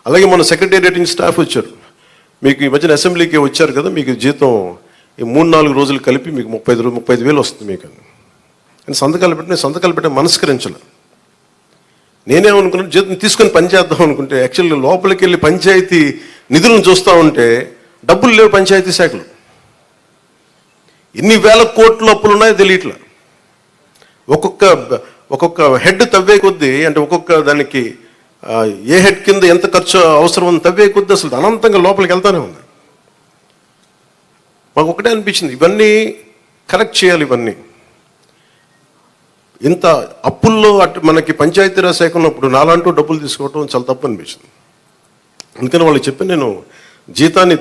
అలాగే మన secretariat staff వచ్చారు. మీకు ఈ మధ్యన అసెంబ్లీకి వచ్చారు కదా, మీకు జీతం ఈ 3-4 రోజులు కలిపి మీకు 35,000 వస్తుంది మీకు అని సంతకాలు పెట్టే మనస్కరించాలి. నేనేమనుకున్నాను, జీతం తీసుకొని పని చేద్దాం అనుకుంటే యాక్చువల్గా లోపలికి వెళ్ళి పంచాయతీ నిధులను చూస్తూ ఉంటే డబ్బులు లేవు. పంచాయతీ శాఖలు ఎన్ని వేల కోట్ల అప్పులు ఉన్నాయో తెలియట్లా. ఒక్కొక్క హెడ్ తవ్వే కొద్దీ, అంటే ఒక్కొక్క దానికి ఏ హెడ్ కింద ఎంత ఖర్చు అవసరం ఉంది తవ్వే కొద్దీ అసలు అనంతంగా లోపలికి వెళ్తానే ఉంది. మాకు ఒకటే అనిపించింది, ఇవన్నీ కరెక్ట్ చేయాలి. ఇవన్నీ ఇంత అప్పుల్లో మనకి పంచాయతీరాజ్ శాఖ ఉన్నప్పుడు నాలంటూ డబ్బులు తీసుకోవటం చాలా తప్పు అనిపించింది. అందుకని వాళ్ళకి చెప్పి నేను జీతాన్ని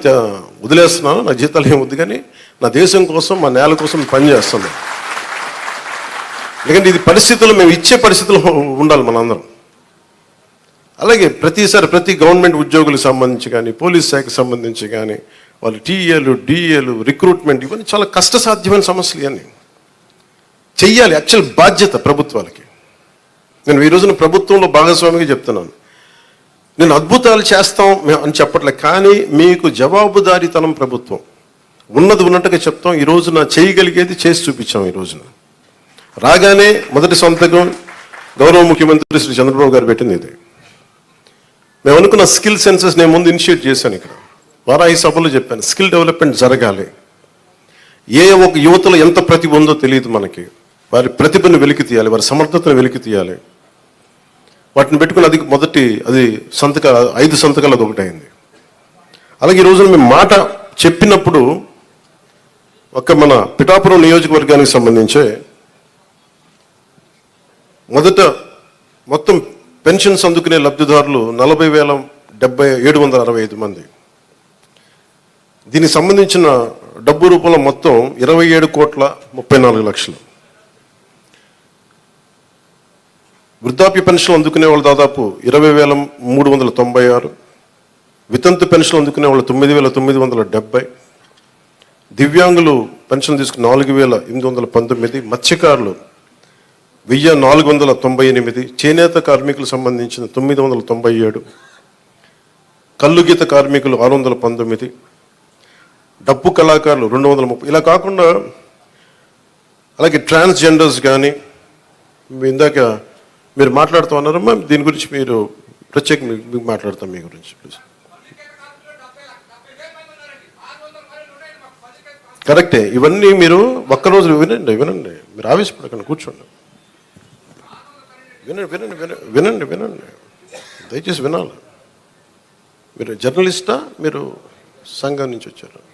వదిలేస్తున్నాను, నా జీతాలు ఏం వద్దు, కానీ నా దేశం కోసం, మా నేల కోసం పనిచేస్తున్నాను. ఎందుకంటే ఇది పరిస్థితులు, మేము ఇచ్చే పరిస్థితులు ఉండాలి మనందరం. అలాగే ప్రతి గవర్నమెంట్ ఉద్యోగులకు సంబంధించి కానీ, పోలీస్ శాఖకు సంబంధించి కానీ, వాళ్ళు టీఏలు, డిఏలు, రిక్రూట్మెంట్, ఇవన్నీ చాలా కష్టసాధ్యమైన సమస్యలు. ఇవన్నీ చెయ్యాలి, యాక్చువల్ బాధ్యత ప్రభుత్వాలకి. నేను ఈ రోజున ప్రభుత్వంలో భాగస్వామిగా చెప్తున్నాను. నేను అద్భుతాలు చేస్తాం అని చెప్పట్లే, కానీ మీకు జవాబుదారీతనం ప్రభుత్వం ఉన్నది ఉన్నట్టుగా చెప్తాం. ఈ రోజున చేయగలిగేది చేసి చూపించాం. ఈ రోజున రాగానే మొదటి సంతకం గౌరవ ముఖ్యమంత్రి శ్రీ చంద్రబాబు గారు పెట్టింది ఇది. మేము అనుకున్న స్కిల్ సెన్సెస్ నేను ముందు ఇనిషియేట్ చేశాను. ఇక్కడ వారాహి సభలో చెప్పాను, స్కిల్ డెవలప్మెంట్ జరగాలి. ఒక యువతలో ఎంత ప్రతిభ ఉందో తెలియదు మనకి. వారి ప్రతిభను వెలికి తీయాలి, వారి సమర్థతను వెలికి తీయాలి. వాటిని పెట్టుకుని అది 5 సంతకాలు అది ఒకటి అయింది. అలాగే ఈ రోజున మేము మాట చెప్పినప్పుడు మన పిఠాపురం నియోజకవర్గానికి సంబంధించే మొత్తం పెన్షన్స్ అందుకునే లబ్ధిదారులు 40,765 మంది. దీనికి సంబంధించిన డబ్బు రూపంలో మొత్తం 27,34,00,000. వృద్ధాప్య పెన్షన్ అందుకునే వాళ్ళు దాదాపు 20,396. వితంతు పెన్షన్ అందుకునే వాళ్ళు 9,970. దివ్యాంగులు పెన్షన్ తీసుకుని 4,819. మత్స్యకారులు 1,498. చేనేత కార్మికులకు సంబంధించిన 997. కల్లుగీత కార్మికులు 619. డప్పు కళాకారులు 230. ఇలా కాకుండా అలాగే ట్రాన్స్జెండర్స్ కానీ, ఇందాక మీరు మాట్లాడుతూ ఉన్నారమ్మా, దీని గురించి మీరు ప్రత్యేకంగా మీకు మాట్లాడతాం మీ గురించి ప్లీజ్. కరెక్టే, ఇవన్నీ మీరు ఒక్కరోజు వినండి, మీరు ఆవేశపడకండి, కూర్చోండి, వినండి, దయచేసి వినాలి. మీరు జర్నలిస్టా, మీరు సంఘం నుంచి వచ్చారు?